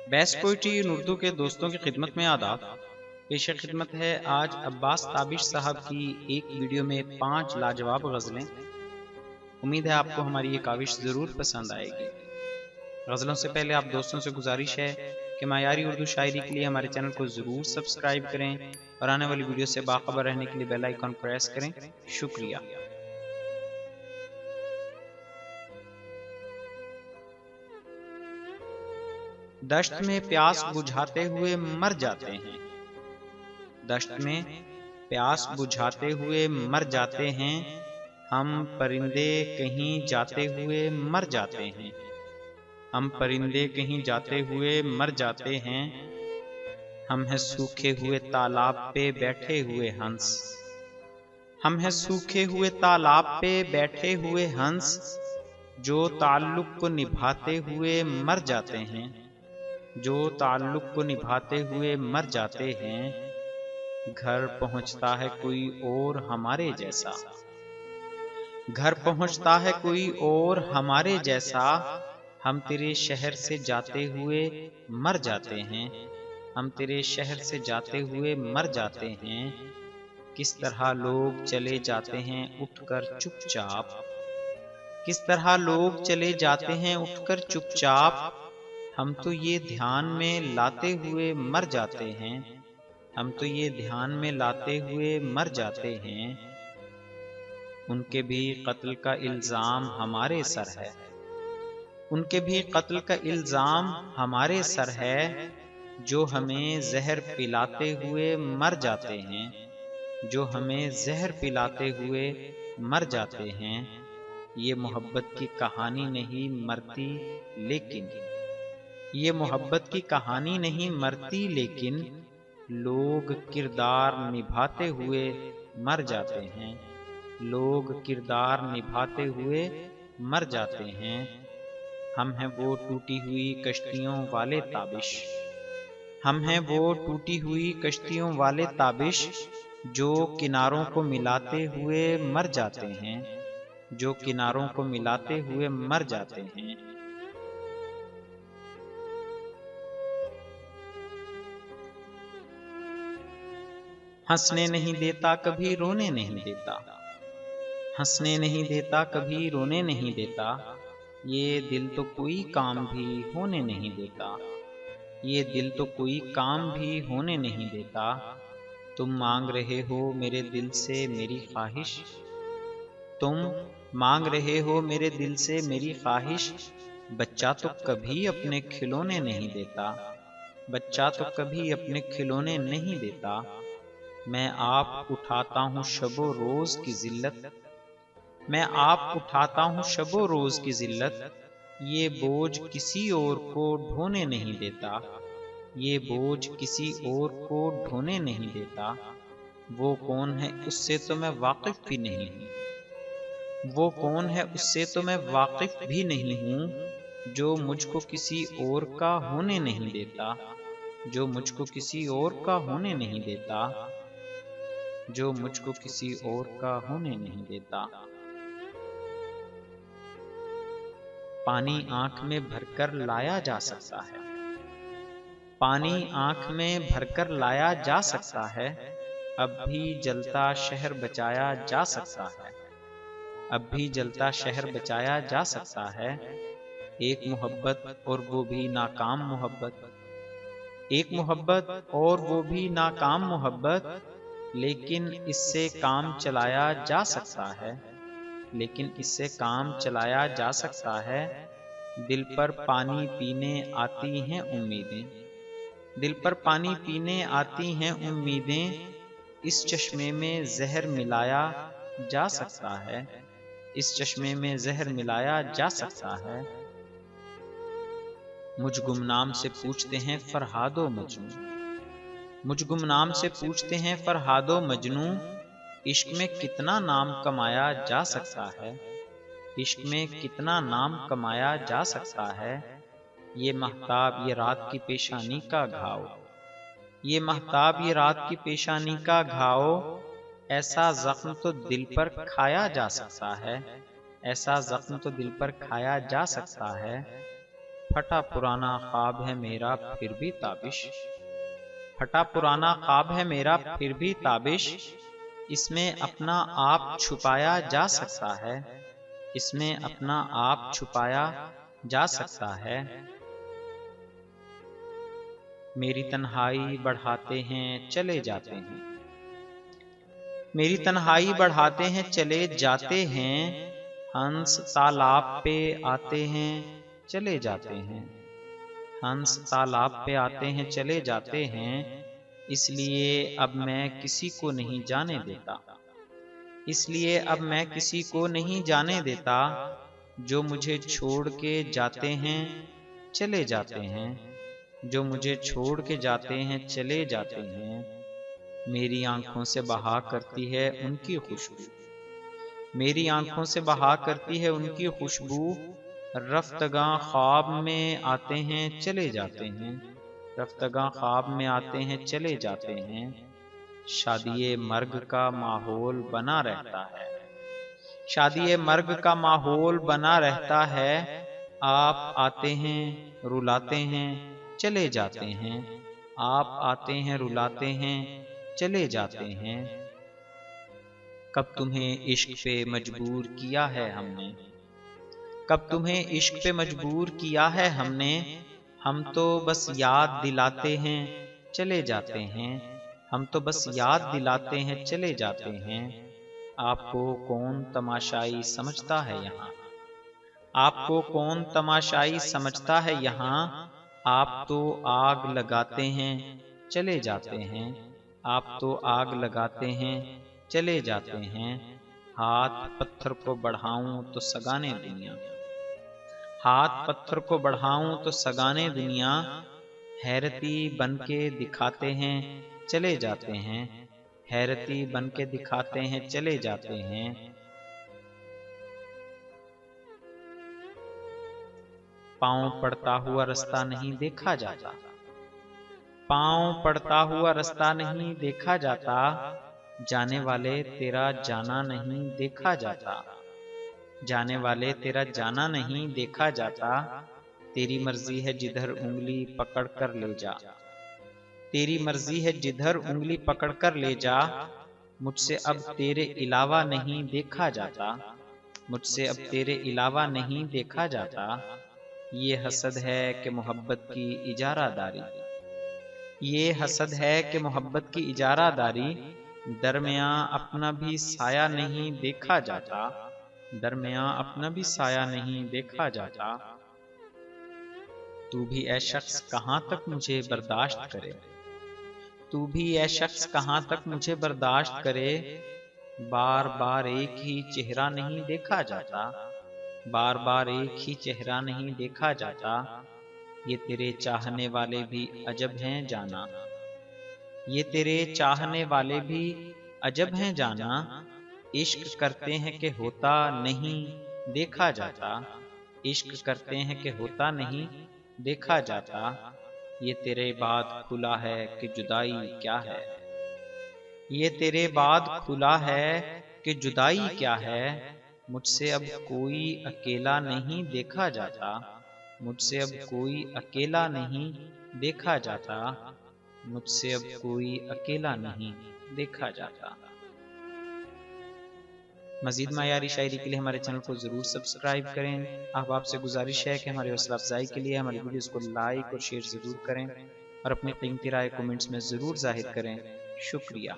Best poetry इन उर्दू के दोस्तों की खिदमत में आदाब। पेश खिदमत है आज अब्बास ताबिश साहब की एक वीडियो में 5 लाजवाब गज़लें। उम्मीद है आपको हमारी ये काविश ज़रूर पसंद आएगी। गज़लों से पहले आप दोस्तों से गुजारिश है कि मायारी उर्दू शायरी के लिए हमारे चैनल को ज़रूर सब्सक्राइब करें और आने वाली वीडियो से बाखबर रहने के लिए बेल आइकन प्रेस करें। शुक्रिया। दश्त में प्यास बुझाते हुए मर जाते हैं, दश्त में प्यास बुझाते हुए मर जाते हैं, हम परिंदे कहीं जाते हुए मर जाते हैं, हम परिंदे कहीं जाते हुए मर जाते हैं, हम हैं सूखे हुए तालाब पे बैठे हुए हंस, हम हैं सूखे हुए तालाब पे बैठे हुए हंस, जो ताल्लुक को निभाते हुए मर जाते हैं, जो ताल्लुक को निभाते हुए मर जाते हैं। घर पहुंचता है कोई और हमारे जैसा, घर पहुंचता है कोई और हमारे जैसा, हम तेरे शहर से जाते हुए मर जाते हैं, हम तेरे शहर से जाते हुए मर जाते हैं। किस तरह लोग चले जाते हैं उठकर चुपचाप, किस तरह लोग चले जाते हैं उठकर चुपचाप, हम तो ये ध्यान में लाते हुए मर जाते हैं, हम तो ये ध्यान में लाते हुए मर जाते हैं। उनके भी कत्ल का इल्जाम हमारे सर है, उनके भी कत्ल का इल्जाम हमारे सर है, जो हमें जहर पिलाते हुए मर जाते हैं, जो हमें जहर पिलाते हुए मर जाते हैं। ये मोहब्बत की कहानी नहीं मरती लेकिन, ये मोहब्बत की कहानी नहीं मरती लेकिन, लोग किरदार निभाते हुए मर जाते हैं, लोग किरदार निभाते हुए मर जाते हैं। हम हैं वो टूटी हुई कश्तियों वाले ताबिश, हम हैं वो टूटी हुई कश्तियों वाले ताबिश, जो किनारों को मिलाते हुए मर जाते हैं, जो किनारों को मिलाते हुए मर जाते हैं। हंसने नहीं देता कभी रोने नहीं देता, हंसने नहीं देता कभी रोने नहीं देता, ये दिल तो कोई काम भी होने नहीं देता, ये दिल तो कोई काम भी होने नहीं देता। तुम मांग रहे हो मेरे दिल से मेरी ख्वाहिश, तुम मांग रहे हो मेरे दिल से मेरी ख्वाहिश, बच्चा तो कभी अपने खिलौने नहीं देता, बच्चा तो कभी अपने खिलौने नहीं देता। मैं आप उठाता हूँ शबो रोज की जिल्लत, मैं आप उठाता हूँ शबो रोज की जिल्लत, ये बोझ किसी और को ढोने नहीं देता, ये बोझ किसी और को ढोने नहीं देता। वो कौन है उससे तो मैं वाकिफ भी नहीं हूँ, वो कौन है उससे तो मैं वाकिफ भी नहीं हूँ, जो मुझको किसी और का होने नहीं देता, जो मुझको किसी और का होने नहीं देता, जो मुझको किसी और का होने नहीं देता। पानी आंख में भरकर लाया जा सकता है, पानी आंख में भरकर लाया जा सकता है, अब भी जलता शहर बचाया जा सकता है, अब भी जलता शहर बचाया जा सकता है। एक मोहब्बत और वो भी नाकाम मोहब्बत, एक मोहब्बत और वो भी नाकाम मोहब्बत, लेकिन इससे काम चलाया जा सकता है, लेकिन इससे काम चलाया जा सकता है। दिल पर पानी पीने आती हैं उम्मीदें, दिल पर पानी पीने आती हैं उम्मीदें, इस चश्मे में जहर मिलाया जा सकता है, इस चश्मे में जहर मिलाया जा सकता है। मुझ गुमनाम से पूछते हैं फरहादो मजनू, मुझ गुमनाम से पूछते हैं फरहादो मजनू, इश्क में कितना नाम कमाया जा सकता है, इश्क में कितना नाम कमाया जा सकता है। ये महताब ये रात की पेशानी का घाव, ये महताब ये रात की पेशानी का घाव, ऐसा जख्म तो दिल पर खाया जा सकता है, ऐसा जख्म तो दिल पर खाया जा सकता है। फटा पुराना ख्वाब है मेरा फिर भी ताबिश। फटा पुराना ख्वाब है मेरा फिर भी ताबिश, इसमें अपना आप छुपाया जा सकता है, इसमें अपना आप छुपाया जा सकता है। मेरी तन्हाई बढ़ाते हैं चले जाते हैं, मेरी तन्हाई बढ़ाते हैं चले जाते हैं, हंस तालाब पे आते हैं चले जाते हैं, हंस तालाब पे आते हैं चले जाते हैं, इसलिए अब मैं किसी को नहीं जाने देता, इसलिए अब मैं किसी को नहीं जाने देता, जो मुझे छोड़ के जाते हैं चले जाते हैं, जो मुझे छोड़ के जाते हैं चले जाते हैं। मेरी आंखों से बहा करती है उनकी खुशबू, मेरी आंखों से बहा करती है उनकी खुशबू, रफ्तगां ख्वाब में आते हैं चले जाते हैं, रफ्तगां ख्वाब में आते हैं चले जाते हैं। शादी मर्ग का माहौल बना रहता है, शादी मर्ग का माहौल बना रहता है, आप आते हैं रुलाते हैं चले जाते हैं, आप आते हैं रुलाते हैं चले जाते हैं। कब तुम्हें इश्क पे मजबूर किया है हमने, कब तुम्हें इश्क पे मजबूर किया है हमने, हम तो बस याद दिलाते हैं चले जाते हैं, हम तो बस याद दिलाते हैं चले जाते हैं। आपको कौन तमाशाई समझता है यहाँ, आपको कौन तमाशाई समझता है यहाँ, आप तो आग लगाते हैं चले जाते हैं, आप तो आग लगाते हैं चले जाते हैं। हाथ पत्थर को बढ़ाऊं तो सगाने दुनिया, हाथ पत्थर को बढ़ाऊं तो सगाने दुनिया, हैरती बनके दिखाते हैं चले जाते हैं, हैरती बनके दिखाते हैं चले जाते हैं। पांव पड़ता हुआ रास्ता नहीं देखा जाता, पांव पड़ता हुआ रास्ता नहीं देखा जाता, जाने वाले तेरा जाना नहीं देखा जाता, जाने वाले तेरा जाना नहीं देखा जाता। तेरी मर्जी है जिधर उंगली पकड़ कर ले जा, तेरी मर्जी है जिधर उंगली पकड़ कर ले जा, मुझसे अब तेरे अलावा नहीं देखा जाता, मुझसे अब तेरे अलावा नहीं देखा जाता। ये हसद है कि मोहब्बत की इजारादारी, ये हसद है कि मोहब्बत की इजारादारी, दरमियां अपना भी साया नहीं देखा जाता, दरमियां अपना भी साया नहीं देखा जाता। तू भी ऐ शख्स कहाँ तक मुझे बर्दाश्त करे, तू भी ऐ शख्स कहाँ तक मुझे बर्दाश्त करे, बार बार एक ही चेहरा नहीं देखा जाता, बार बार एक ही चेहरा नहीं देखा जाता। ये तेरे चाहने वाले भी अजब हैं जाना, ये तेरे चाहने वाले भी अजब हैं जाना, इश्क करते हैं कि होता नहीं देखा जाता, इश्क करते हैं कि होता नहीं देखा जाता। ये तेरे बाद खुला है कि जुदाई क्या है, ये तेरे बाद खुला है कि जुदाई क्या है, मुझसे अब कोई अकेला नहीं देखा जाता, मुझसे अब कोई अकेला नहीं देखा जाता, मुझसे अब कोई अकेला नहीं देखा जाता। मज़ीद मायारी शायरी के लिए हमारे चैनल को ज़रूर सब्सक्राइब करें। आप से गुजारिश है कि हमारे हौसला अफजाई के लिए हमारी वीडियोज़ को लाइक और शेयर ज़रूर करें और अपनी कीमती राय कमेंट्स में ज़रूर जाहिर करें। शुक्रिया।